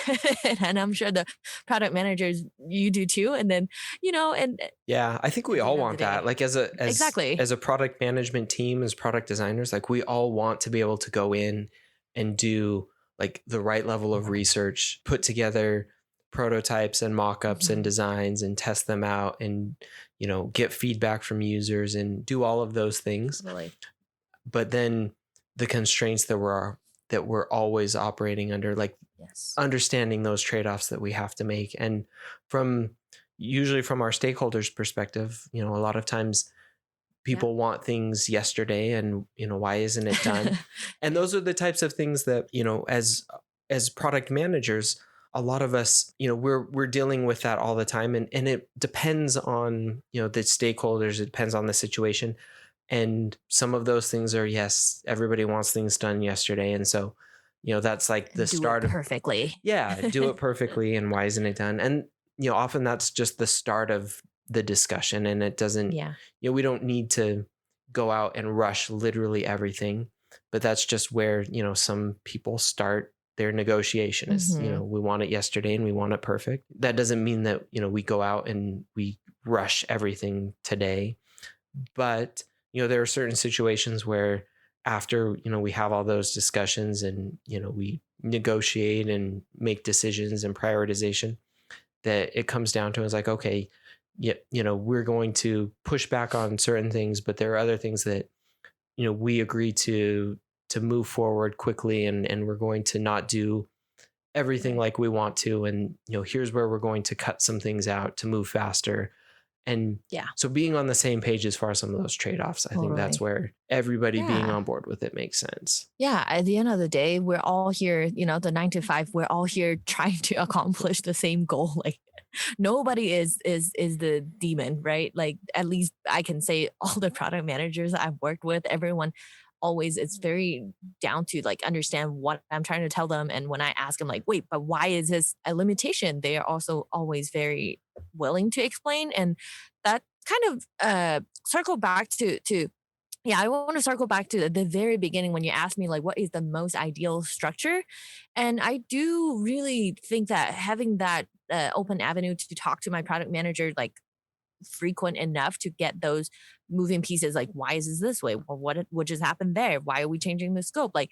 And I'm sure the product managers, you do too. And then, and yeah, I think we at the all end of the want that. day, Like exactly. as a product management team, as product designers, like we all want to be able to go in and do like the right level of research, put together prototypes and mock-ups and Mhm. designs and test them out, and get feedback from users and do all of those things. Totally. But then the constraints that we're always operating under, like Yes. understanding those trade-offs that we have to make. And from usually from our stakeholders perspective, a lot of times Yeah. people want things yesterday, and why isn't it done? And those are the types of things that, as product managers, a lot of us, we're dealing with that all the time. And it depends on, the stakeholders, it depends on the situation. And some of those things are, yes, everybody wants things done yesterday. And so, that's like the And do it start of, perfectly. yeah, do it perfectly. And why isn't it done? And, often that's just the start of the discussion. And it doesn't, Yeah. we don't need to go out and rush literally everything. But that's just where, some people start their negotiation is, Hmm. we want it yesterday and we want it perfect. That doesn't mean that, we go out and we rush everything today. But, there are certain situations where after, we have all those discussions and, we negotiate and make decisions and prioritization, that it comes down to is like, okay, yeah, we're going to push back on certain things, but there are other things that, we agree to move forward quickly, and we're going to not do everything Right. like we want to. And, here's where we're going to cut some things out to move faster. And Yeah. so being on the same page as far as some of those trade-offs, I think that's Totally. where everybody being Yeah. on board with it makes sense. Yeah. At the end of the day, we're all here, the 9 to 5, we're all here trying to accomplish the same goal. Like nobody is the demon, right? Like at least I can say all the product managers I've worked with, everyone always it's very down to like understand what I'm trying to tell them. And when I ask them like, wait, but why is this a limitation? They are also always very willing to explain. And that kind of circle back to yeah, I want to circle back to the very beginning when you asked me like what is the most ideal structure. And I do really think that having that open avenue to talk to my product manager like frequent enough to get those moving pieces. Like, why is this way? Well, what just happened there? Why are we changing the scope? Like,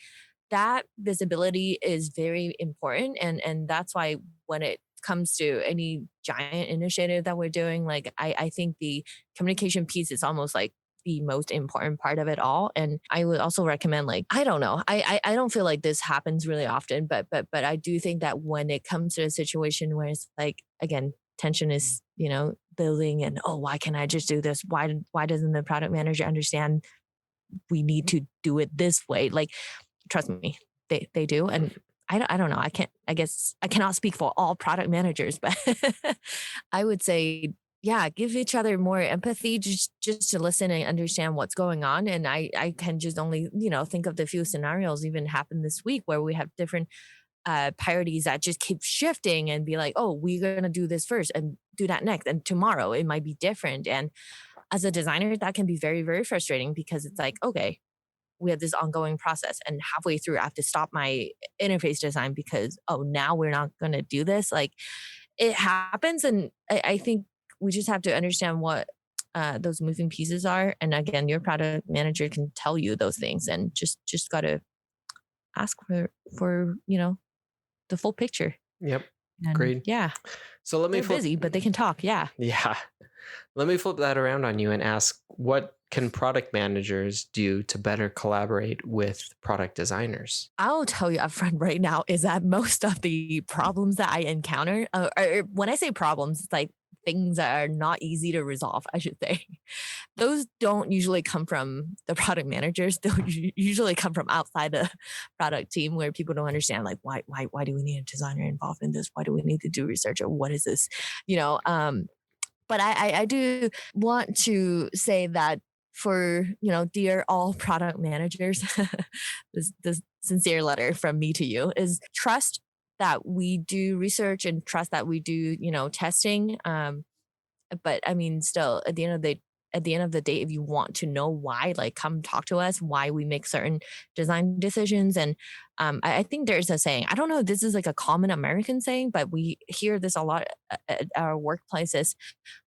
that visibility is very important, and that's why when it comes to any giant initiative that we're doing, like I think the communication piece is almost like the most important part of it all. And I would also recommend, like, I don't know, I don't feel like this happens really often, but I do think that when it comes to a situation where it's like, again, tension is, building, and oh, why can't I just do this? Why doesn't the product manager understand we need to do it this way? Like, trust me, they do. And I don't know. I guess I cannot speak for all product managers, but I would say, yeah, give each other more empathy, just to listen and understand what's going on. And I can just only, think of the few scenarios even happened this week where we have different priorities that just keep shifting and be like, oh, we're going to do this first and do that next. And tomorrow it might be different. And as a designer, that can be very, very frustrating because it's like, okay, we have this ongoing process, and halfway through I have to stop my interface design because, oh, now we're not going to do this. Like, it happens. And I think we just have to understand what those moving pieces are. And again, your product manager can tell you those things, and just got to ask for the full picture. Yep. And Agreed. yeah, So let me they're busy, but they can talk. Yeah. Yeah. Let me flip that around on you and ask, what can product managers do to better collaborate with product designers? I'll tell you upfront right now is that most of the problems that I encounter, when I say problems, it's like things that are not easy to resolve, I should say. Those don't usually come from the product managers. They'll usually come from outside the product team, where people don't understand, like, why do we need a designer involved in this? Why do we need to do research? Or what is this? You know, but I do want to say that for, dear all product managers, this sincere letter from me to you is trust that we do research and trust that we do, testing. But I mean, still, at the end of the day, if you want to know why, like, come talk to us, why we make certain design decisions. And I think there's a saying, I don't know if this is like a common American saying, but we hear this a lot at our workplaces: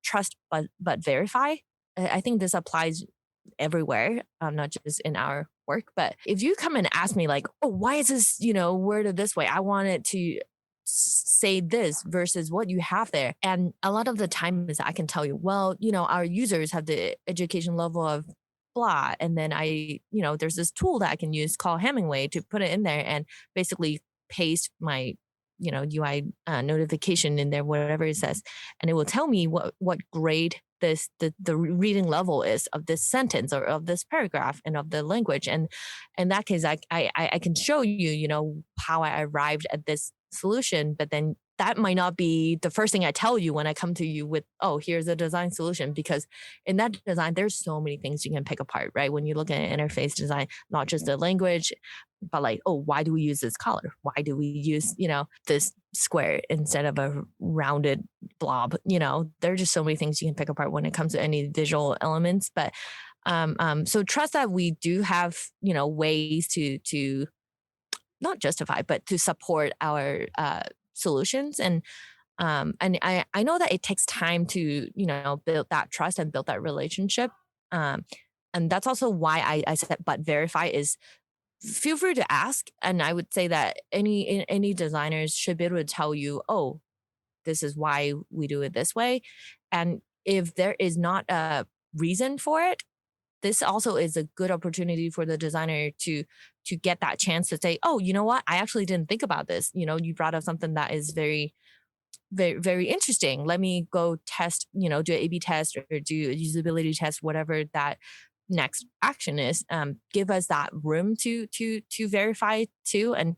trust but verify. I think this applies everywhere, not just in our work. But if you come and ask me, like, oh, why is this, worded this way? I want it to say this versus what you have there. And a lot of the time is I can tell you, well, our users have the education level of blah. And then there's this tool that I can use called Hemingway to put it in there and basically paste my UI notification in there, whatever it says, and it will tell me what grade the reading level is of this sentence or of this paragraph and of the language. And in that case, I can show you, how I arrived at this solution, but then that might not be the first thing I tell you when I come to you with, oh, here's a design solution, because in that design, there's so many things you can pick apart, right? When you look at interface design, not just the language, but like, oh, why do we use this color? Why do we use, this square instead of a rounded blob? There are just so many things you can pick apart when it comes to any visual elements. But so trust that we do have, ways to not justify, but to support our solutions. And I know that it takes time to, build that trust and build that relationship. And that's also why I said, but verify is, feel free to ask. And I would say that any designers should be able to tell you, oh, this is why we do it this way. And if there is not a reason for it, this also is a good opportunity for the designer to get that chance to say, oh, you know what, I actually didn't think about this. You brought up something that is very, very, very interesting. Let me go test, do an A/B test or do a usability test, whatever that next action is. Give us that room to verify too. And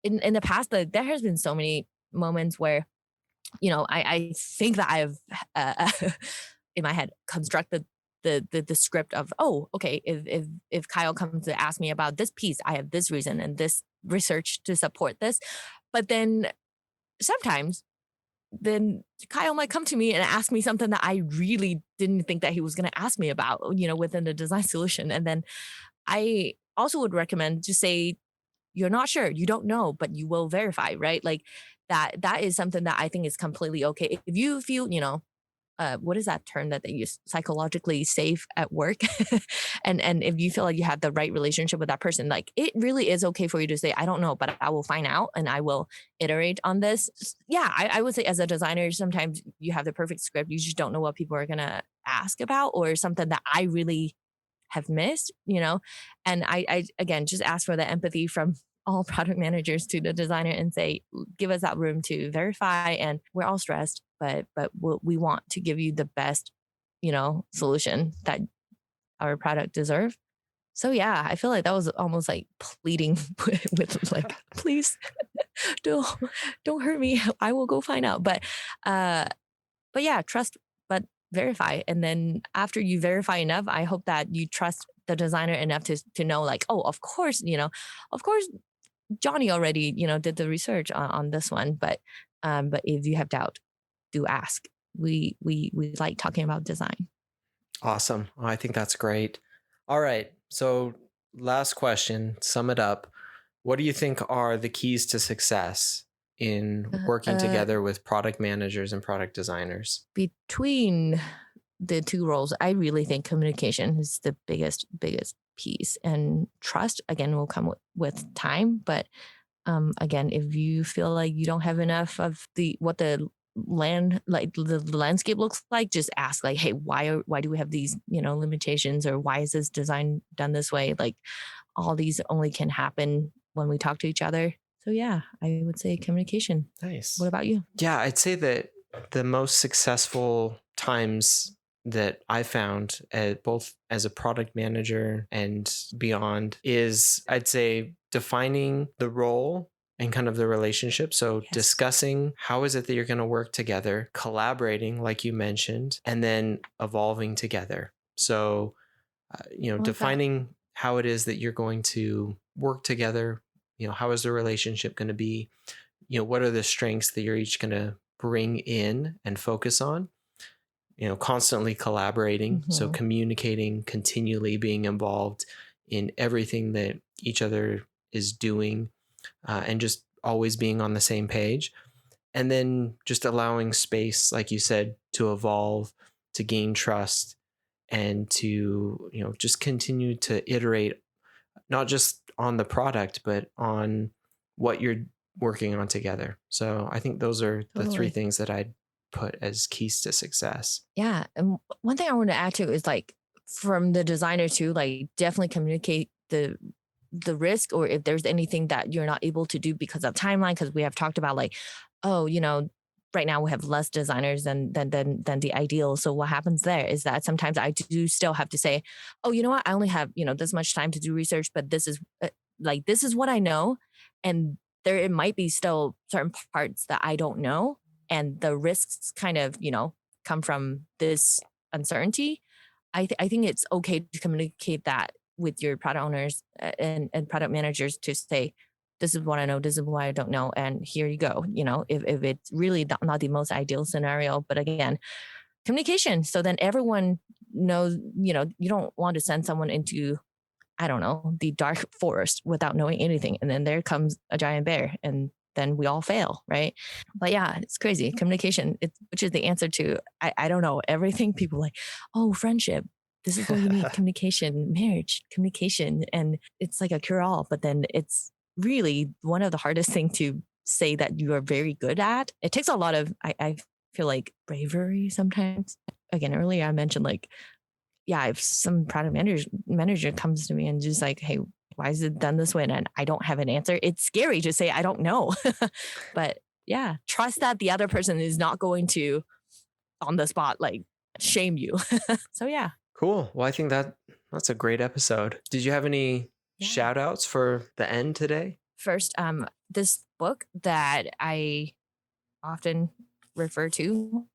in the past, there has been so many moments where, I think that I've in my head constructed the script of, oh, okay, if Kyle comes to ask me about this piece, I have this reason and this research to support this. But then sometimes then Kyle might come to me and ask me something that I really didn't think that he was going to ask me about, within the design solution. And then I also would recommend to say, you're not sure, you don't know, but you will verify, right? Like that is something that I think is completely okay. If you feel, what is that term that they use? Psychologically safe at work. And if you feel like you have the right relationship with that person, like it really is okay for you to say, I don't know, but I will find out and I will iterate on this. Yeah, I would say as a designer, sometimes you have the perfect script. You just don't know what people are gonna ask about or something that I really have missed, And I again just ask for the empathy from all product managers to the designer and say, give us that room to verify. And we're all stressed, but we want to give you the best, solution that our product deserve. So yeah, I feel like that was almost like pleading with like, please don't don't hurt me. I will go find out. Uh but yeah, trust but verify. And then after you verify enough, I hope that you trust the designer enough to know like, oh, of course Johnny already, did the research on this one. But if you have doubt, do ask. We like talking about design. Awesome. Oh, I think that's great. All right. So last question, sum it up. What do you think are the keys to success in working together with product managers and product designers? Between the two roles, I really think communication is the biggest piece, and trust again will come with time. But again, if you feel like you don't have enough of what the landscape looks like, just ask like, hey, why do we have these limitations, or why is this design done this way? Like all these only can happen when we talk to each other. So yeah, I would say communication. Nice. What about you? Yeah, I'd say that the most successful times that I found both as a product manager and beyond is, I'd say, defining the role and kind of the relationship. So Yes. Discussing how is it that you're going to work together, collaborating, like you mentioned, and then evolving together. So, defining how it is that you're going to work together. How is the relationship going to be? What are the strengths that you're each going to bring in and focus on? Constantly collaborating. So communicating, continually being involved in everything that each other is doing, and just always being on the same page. And then just allowing space, like you said, to evolve, to gain trust, and to, just continue to iterate, not just on the product, but on what you're working on together. So I think those are the three things that I'd put as keys to success. Yeah. And one thing I want to add to is like from the designer too, like definitely communicate the risk, or if there's anything that you're not able to do because of timeline, because we have talked about like, oh, right now we have less designers than the ideal. So what happens there is that sometimes I do still have to say, oh, you know what, I only have this much time to do research, but this is this is what I know, and there it might be still certain parts that I don't know, and the risks kind of come from this uncertainty. I think it's okay to communicate that with your product owners and product managers to say, this is what I know, this is what I don't know, and here you go. If it's really not the most ideal scenario, but again, communication. So then everyone knows, you don't want to send someone into, I don't know, the dark forest without knowing anything. And then there comes a giant bear and then we all fail, right? But yeah, it's crazy. Communication, which is the answer to, I don't know, everything. People like, oh, friendship. This is what you need. Communication, marriage, communication. And it's like a cure all, but then it's really one of the hardest things to say that you are very good at. It takes a lot of, I feel like, bravery sometimes. Again, earlier I mentioned like, yeah, if some product manager comes to me and just like, hey, why is it done this way? And I don't have an answer. It's scary to say, I don't know. But yeah, trust that the other person is not going to on the spot, like shame you. So yeah. Cool. Well, I think that's a great episode. Did you have any shout outs for the end today? First, this book that I often refer to,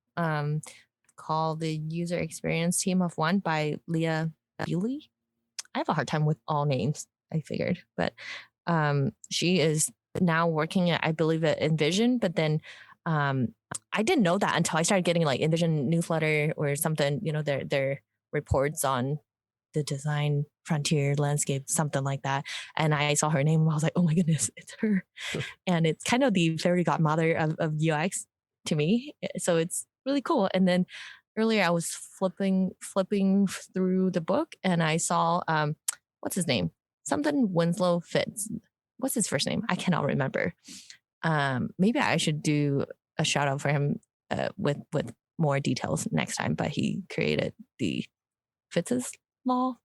called The User Experience Team of One by Leah Bewley. I have a hard time with all names, I figured, but she is now working at, I believe, at Envision, but then I didn't know that until I started getting like Envision newsletter or something, their reports on the design frontier landscape, something like that. And I saw her name and I was like, oh my goodness, it's her. And it's kind of the fairy godmother of UX to me. So it's really cool. And then earlier I was flipping through the book and I saw what's his name? Something Winslow Fitz. What's his first name? I cannot remember. Maybe I should do a shout out for him with more details next time. But he created the Fitz's law,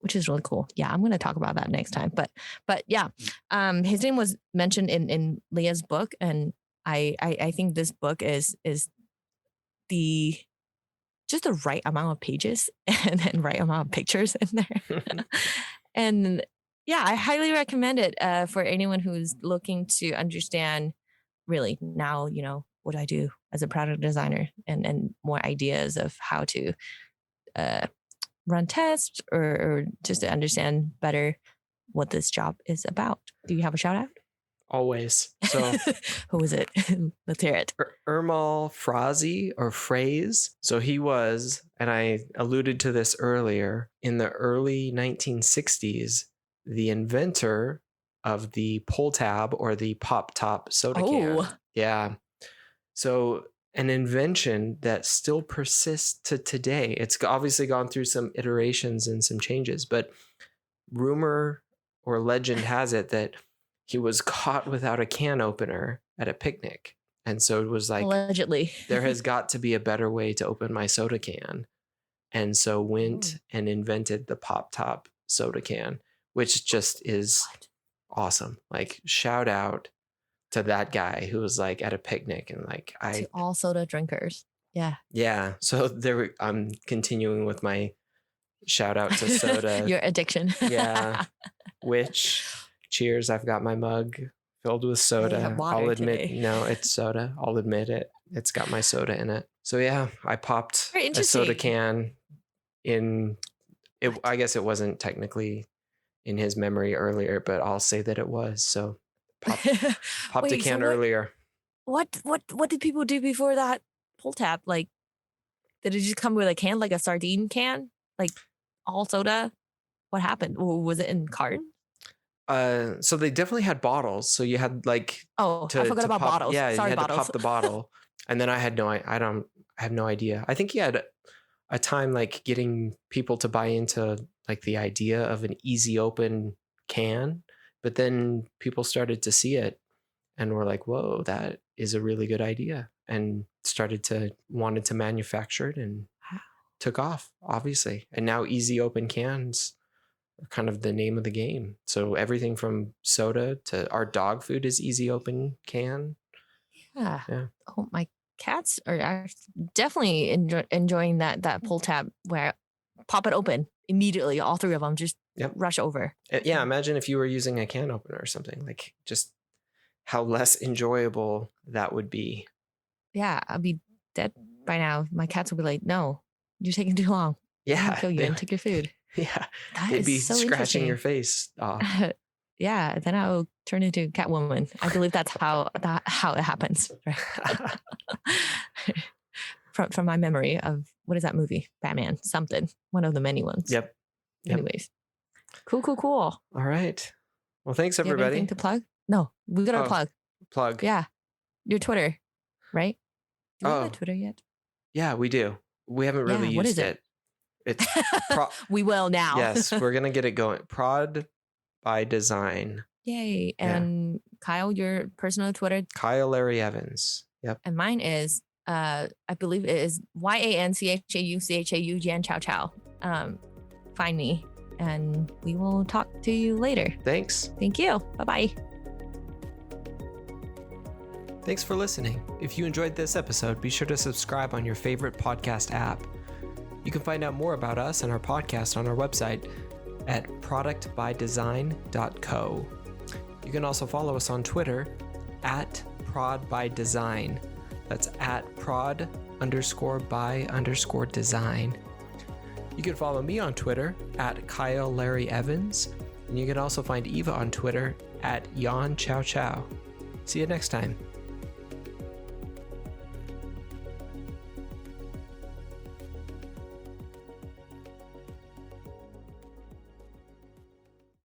which is really cool. Yeah, I'm going to talk about that next time. But yeah, his name was mentioned in Leah's book, and I think this book is the just the right amount of pages and then right amount of pictures in there. And yeah, I highly recommend it for anyone who's looking to understand really now, what I do as a product designer and more ideas of how to run tests or just to understand better what this job is about. Do you have a shout out? Always. So who is it? Let's hear it. Ermal Frazi or Phrase. So he was, and I alluded to this earlier, in the early 1960s, the inventor of the pull tab or the pop top soda can. Yeah. So an invention that still persists to today. It's obviously gone through some iterations and some changes, but rumor or legend has it that he was caught without a can opener at a picnic. And so it was like, allegedly, there has got to be a better way to open my soda can. And so went and invented the pop top soda can, which just is awesome. Like, shout out to that guy who was like at a picnic and like to all soda drinkers. Yeah. Yeah. So I'm continuing with my shout out to soda. Your addiction. Yeah. Which, cheers, I've got my mug filled with soda. I'll admit, today. No, it's soda. I'll admit it. It's got my soda in it. So yeah, I popped a soda can in it. I guess it wasn't technically in his memory earlier, but I'll say that it was. So popped a can earlier. What did people do before that pull tab? Like, did it just come with a can, like a sardine can, like all soda? What happened? Or was it in carton? So they definitely had bottles. So you had like I forgot about bottles. Yeah, sorry, you had bottles. to pop the bottle, and then I have no idea. I think he had a time like getting people to buy into like the idea of an easy open can, but then people started to see it and were like, "Whoa, that is a really good idea," and wanted to manufacture it and took off, obviously. And now easy open cans are kind of the name of the game. So everything from soda to our dog food is easy open can. Yeah. Oh, my cats are definitely enjoying that pull tab where I pop it open immediately. All three of them just rush over. Yeah. Imagine if you were using a can opener or something, like just how less enjoyable that would be. Yeah. I'll be dead by now. My cats will be like, no, you're taking too long. Yeah. I'll kill you and take your food. Yeah. They'd be so scratching your face off. Yeah. Then I'll turn into Catwoman. I believe that's how it happens. From my memory of, what is that movie? Batman, something. One of the many ones. Yep. Anyways. Cool. All right. Well, thanks everybody. Do you have anything to plug? No, we got to plug. Yeah. Your Twitter, right? Do we have a Twitter yet? Yeah, we do. We haven't really used it. It's we will now. Yes, we're gonna get it going. Prod by Design. Yay! And Kyle, your personal Twitter? Kyle Larry Evans. Yep. And mine is I believe it is YANCHAUCHAU Jan Chow Chow. Find me, and we will talk to you later. Thanks. Thank you. Bye-bye. Thanks for listening. If you enjoyed this episode, be sure to subscribe on your favorite podcast app. You can find out more about us and our podcast on our website at productbydesign.co. You can also follow us on Twitter at prodbydesign. That's at prod_by_design. You can follow me on Twitter at Kyle Larry Evans. And you can also find Eva on Twitter at Yan Chow Chow. See you next time.